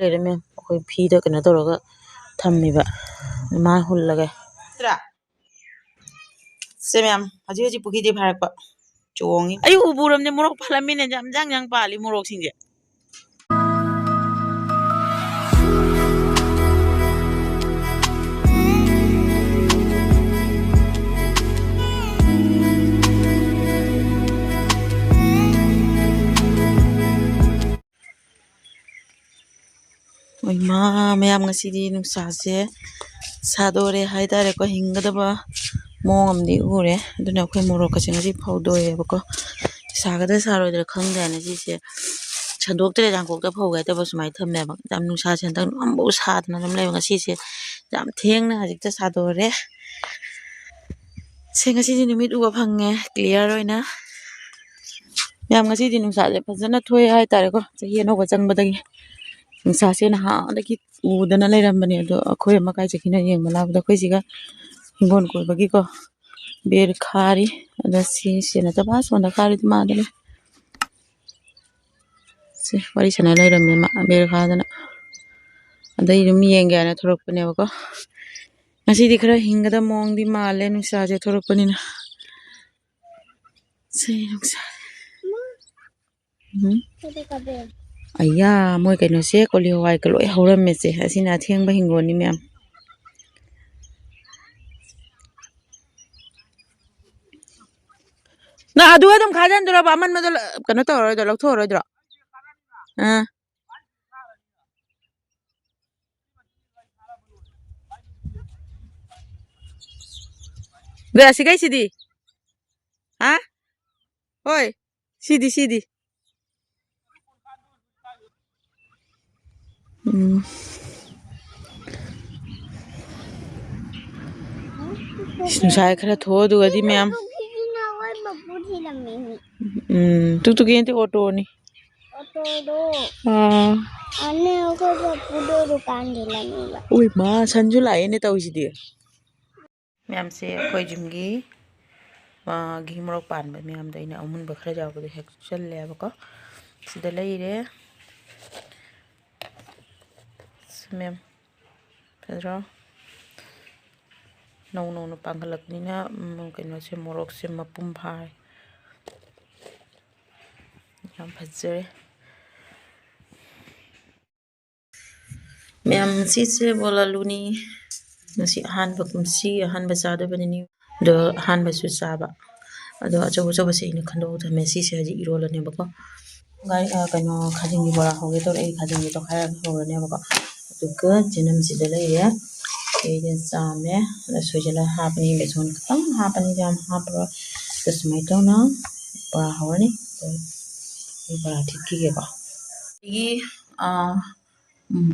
लेरमे अखोय फीदा कनो तौरगा थम्मिबा मा हुल्लगे त्रा से मैम हजी हजी पुखीदे फारकपा चोंगी अयु उबुरमने मोरक फालमिने जाम जांग जांग पाली मोरक सिंजे मा मैम ngasiदी नुक्सासे सादोरे हाइतारे को हिंगदबा मोंग अमदी उरे अदुना अखोय मोरक कसे ngasi फौदोयेबको सागदा सारोयदरा खंगदाने सिसे छंदोक्तरे जांकोक्ता फौगाय तब सुमाय थम्मेबा जाम नुक्सा सेंतंग अम्बो सादना नम लेबा ngasiसे जाम थेंगना हजिकता सादोरे से ngasiदी नुमित उबा फंगे क्लियर ओइना मैम ngasiदी नुक्सासे फजना थोय हाइतारे को चही अनोबा चंगबदगी नुक्सासे नहादगी उदना लेरंबने अदो अखोय अमा काय चखिना येंगबा लाबदा अखोय सिगा हिंगोन कोइबगी को बेर खारी अदा सेना तबा सोना खारी मादले से वारी सना लेरंबे मा बेर खादना अदई दुम येंगयाना थोरकपनेबको ngasiदी खरा हिंगदा मोंगदी माले नुक्सासे थोरकपनिना से नुक्सा अय्या मोय कइनो से कोली हवाई का लोय हौरमे से असिना थेंगबा हिंगोनी मैम ना अदु अदुम खाजन दरा बामन मदल कनो तौरदो लौथोरदो गे सिगै सिदी हा होय सिदी नुसाय खरा थो दुगदी मैम तुक तुक ऑटोनी उई मा संजू लाएने तौसिदी मैम से अखोय जिमगी घी मोरक पानबा मैम दैना अमुनबा खरा जावबदो हेक चल्लेबको सिदा लेरे मैम फजरो नौ नौ पांगलकनिना कइनो से मोरक से मपुम फाय याम फजरे ma'am सिसे बोलालुनी ngasi ahanba kumsi ahanba sadabani do ahanba su saba ado achaw se ina khando thame si se haji irolane bako gai kano khajingi bora hoge to ei khajingi to khaya horane bako duka jinam sidala ya ejen same la sojala hapani beson kham hapani jam hapro tasmai to na bora horani ei bora thikki ge ba igi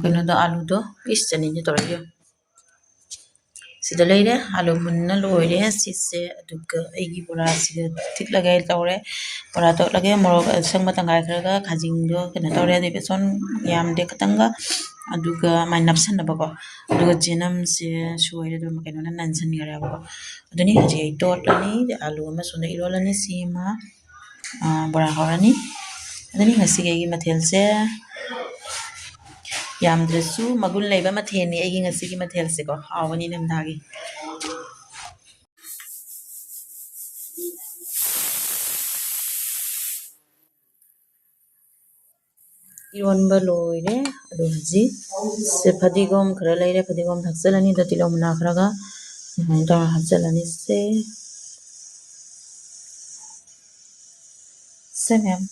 kano da alu do is chani ni torayo सिदा लेरे आलू मुन्ना लोरे सिसे अदुगा एगी बोरा सिगा ठीक लगे तौरे बोरा तो लगे मोरक संग तंगाय खरगा खाजिंग दो कना तौरे दे बेसन याम दे खतंगा अदुगा माय नपसन नबको अदुगा जेनम से सोयरे दो मकैनो ना ननसन गरे बको अदुनी हजे टोटनी दे आलू अमा सोना इरोलनी सीमा बोरा हरनी अदुनी ngasi एगी मथेल से यामद्रसु मगुन लेबा मथेनी एगी ngasi की मथेल से को हावनी नमदागी इरोनबा लोइरे अदु हजी से फदिगोम खरा लेरे फदिगोम थक्सलनी द तिलो मुना खरागा द हजलनी से मैम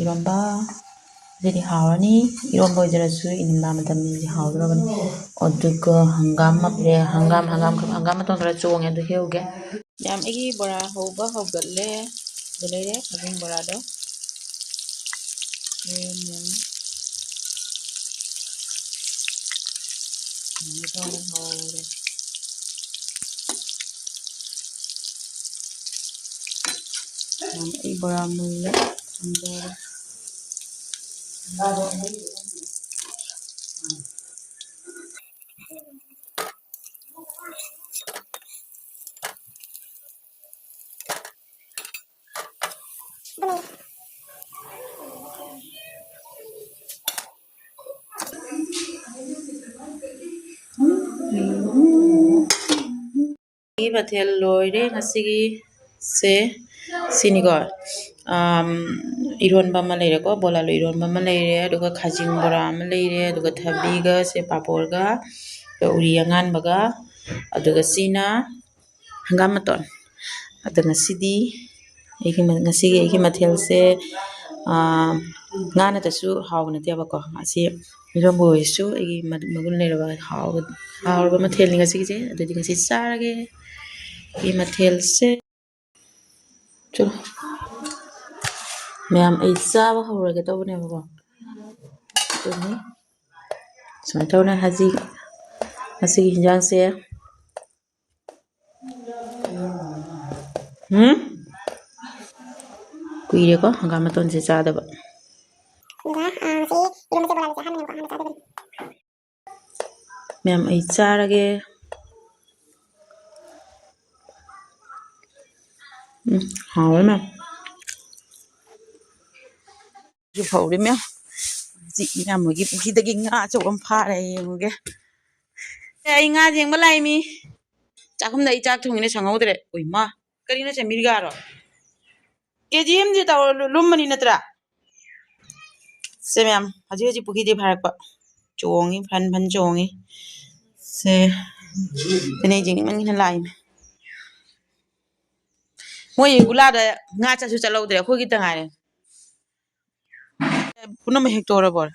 इरोनबा जेदी हावनी इरोनबा जरसु इनिमा मदमनी जी हावदरबनी अदुगा हंगाम मप्रे हंगाम तो थोड़ा चोंगे दु हेउगे याम एगी बड़ा होबा होगले दलेरे खजिंग बड़ा दो बड़ा मूल्य मथेल लोइरे ngasi से सिनिको इरोनबा मा लेरेको बोलालो इरोनबा मा लेरे अदुगा खाजिंग बोरा मा लेरे अदुगा थबिगा से पापड़गा उरी अंगानबगा अदुगा सिना हंगाम मतोन अदुगा ngasiदी ngasi मथेल से ngana tasu hawna tiabako asi irombo isu igi magun leraba hawba mathel ni ngasi je adudi ngasi sarage i mathel se chalo ma'am ऐ चाब हौरगे तौबनेबको तुनि सुमाय तौना हाजी ngasiगी हिंजांग से कुइरेको हंगाम मतोन से चादबा मैम ऐ चारगे हावे मैम जो फाउरी मैम जी मैम मोगी पुखीदगी nga चौम फारे येंगे ऐ nga जेंबा लाइमी चाखुमदा इ चाक थोंगिने संगौदरे ओइमा करिना चमिरगारो केजीएम जे ताव लुमनी नत्रा से मैम हजी हजी पुखीदे फारकपा चोंगी फन फन चोंगी से तने जिंग मंगिना लाइमी मोय गुलादा nga चासु चलौदरे खोगी तंगारे पुनम हेक्टोर बोर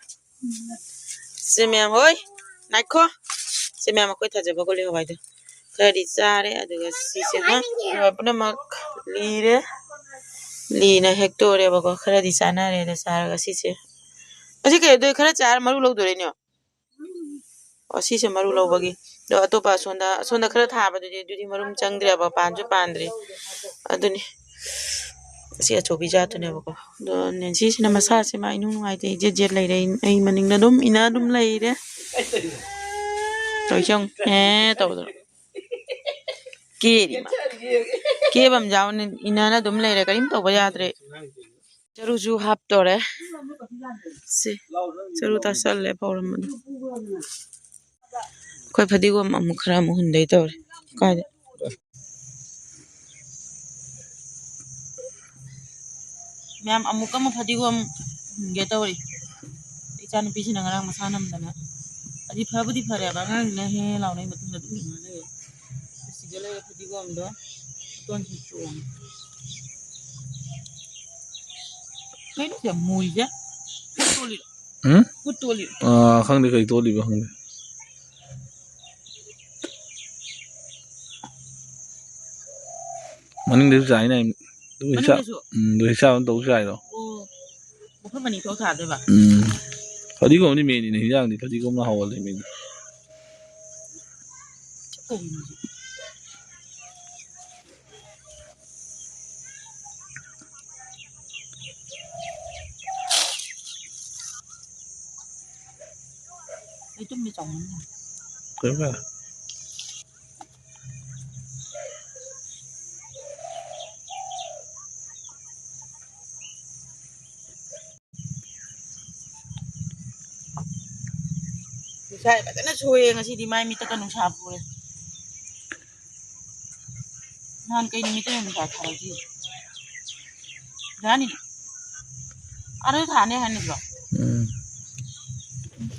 से मैम होय नाइखो से मैम कोइ थाजबा गोले हवाइदो खरी चारे अदुगा सिसे हा पुनम लीरे लीना हेक्टोर बको खरदी चाना रे द सारगा सिसे असी के दो खरा चार मरु लौदोरे न्यो असी से मरु लौबगी दो अतोपा सोंदा खरा थाबदुदि दुदि मरुम चंगद्रे बा पांजु पांद्रे अदुनि सी अचोबी जातने बको दो नेंसी सिना मसा से मा इनु नुआइते जे जे लैरे ऐ मनिंगना दुम इना दुम लैरे तोइचों तौदो केरी मा केबम जावन इना ना दुम लैरे करिम तौबा याद्रे चरुजु हाप तोरे से चरु तासले पौरम कोइ फदिगोम अमु खरा मु हुंदै तौरे कादे मैम अमुक अमु फदिगोम गे तौरे इचान पिसिना ngara masanam dana adi फबुदी फरे बा ngang हे लाउनै मतुंग दुम हिंगाले सिगले फदिगोम दो टोन चुम कहीं से मुइजा कुटोली कुटोली खंदे कई तोली बा खंदे मनिंग दे जाय ना दो हिसाब दो जाय दो ओ मुखम मनी तो था दे बा फदिगोम नि मेनी नि हिजांग नि फदिगोम ना हवल नि many ai tum mi chong कोइ बा sai ba na choye ngasi di mai mi ta kanu sa pure nan kai ni mi ta ni sa thara ji gani are thane han ni ba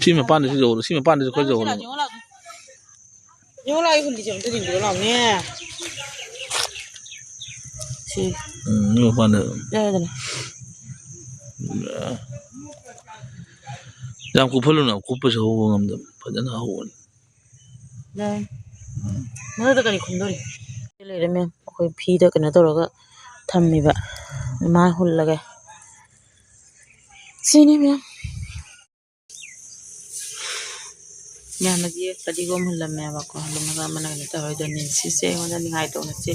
सीमा पान से जोलो सीमा पान से कोइ जोलो yo la huli jam tin do la ne si नो पान da da जाम को फलो ना को पसे हो ngam दम फजना हो da mo da kani khundori le re me koi phi da kana toroga thammi ba ma hullaga sini me ya ma ji fadigom hullamme ba ko hullaga mana ne ta hoy don si se wona ni ngai to na se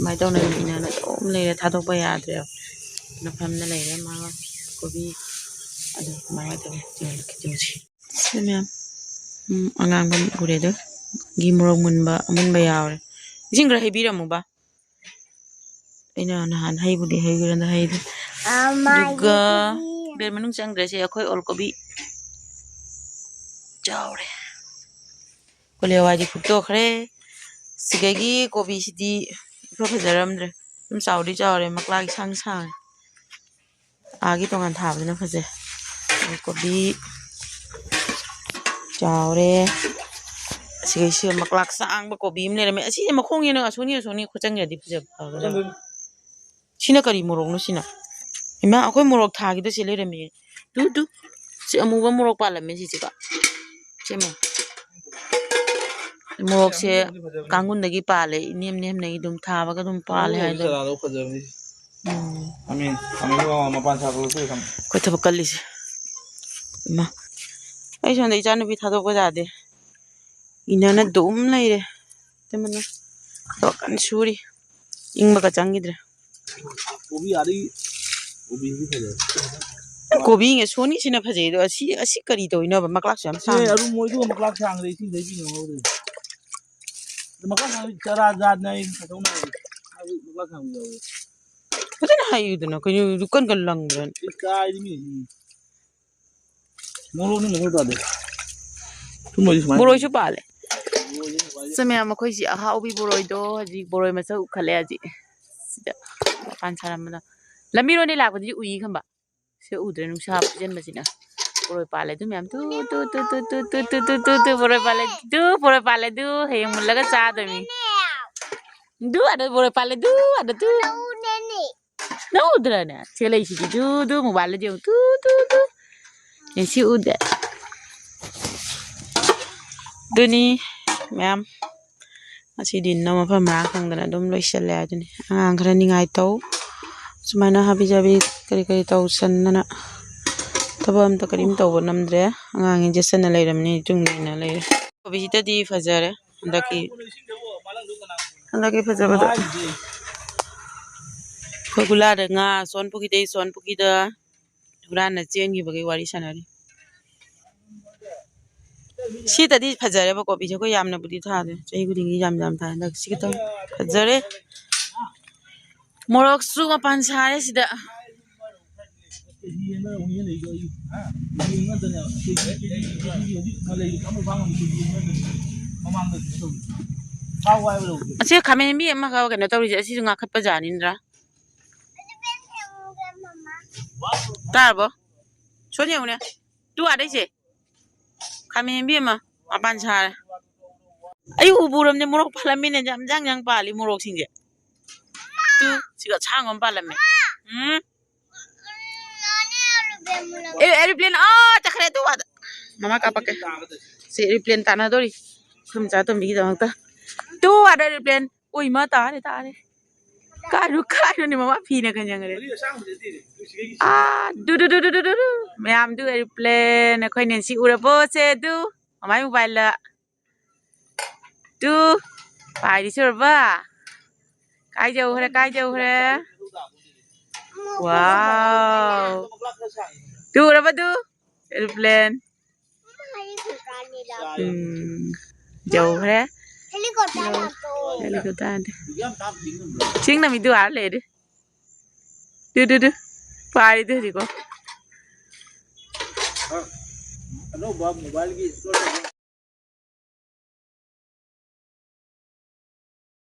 mai to na ina na om le tha to ba ya de na pham na le re ma ko bi adu mai to ti ki ji se me angang ban ure do gi morong mun ba yaure jingra hebira mu ba ina na han hai budi hai guranda hai duga ber manung changre se akhoi ol ko bi jaure कोले वाजी फुटो खरे सिगैगी कोबी सिदी फजरमद्रे तुम चाउरी चाउरे मकलागी सांग सांग आगे तोंगान थाबदना फजे कोबी चाउरे सिगैसी मकलाग सांग कोबी म लेरमे असि मखोंग येना असोनी खुचंगेदी फजे सिना करी मोरokनो सिना इमा अखोय मोरok थागिदा से लेरमे तू से अमुबा मोरok पालमे सिसिका सेमे मोरok से कांगुंदगी पाले नेम नगी दुम थाबगा दुम पाले हायदो amin mapan saklo se kam ko thab kallis ma ai sonde chanu bi thado ko jade inana dum leire temana to kan suri ingba ka changidre kobi ari kobi bi phaja kobi nge soni sina phaje do asi kari to ina ba maklak sam sa aru moi du maklak sang re si dei bi no de maklak sang chara jat nai thau na maklak sang yo Putana hayudna ko dukan kan lang ran kai ni molo ni mo da de tu moi smai boroi su pale समय मखोई si ahaubi boroi do haji boroi masa ukhale haji sida pan saramda lamiro ni lakodi ui khamba se udre nungsa pijen masina boroi pale du myam tu boroi pale du heyang mullaga cha dami du ada boroi pale du ada tu no udra na chelai si du mobile je tu si udra duni ma'am दिन मफम खादना अदम लोसले अदुनी आंगां खरा निंगाय तौ सुमायना हाबी जाबी करी करी तौ सन्नना तबम त करीम तौ नमद्रे आंगां इंजेक्शन लेरमनी तुंगना लेरे कोबिसितदी फजरे अंदकी फजबदा फगुला nga sonpuki da hurana chengi bagi wari sanari si tadi fajare ba kopi ko yamna budi tha de chai gudingi yam tha na si to fajare morok su ma pan sare sida ache khamen bi ma ka na tawri asi nga khat pa janindra tarbo sonya une tu adai se khamen bi ma apan sare ayu uburam ne morok palamine jam jang pali morok singje tu siga changom palame airplane chakhre tu mama ka pakai si airplane tanah dori kum cha to mi da tu ada airplane ui ma tare karu ni mama phine kanyang re du ma'am du airplane khoi nen si ura bo se du amai mobile la du pai di sur ba kai jau hre wow du ura ba du airplane jau hre helicopter ching na mi du ar le du pai du ri ko ano ba mobile ki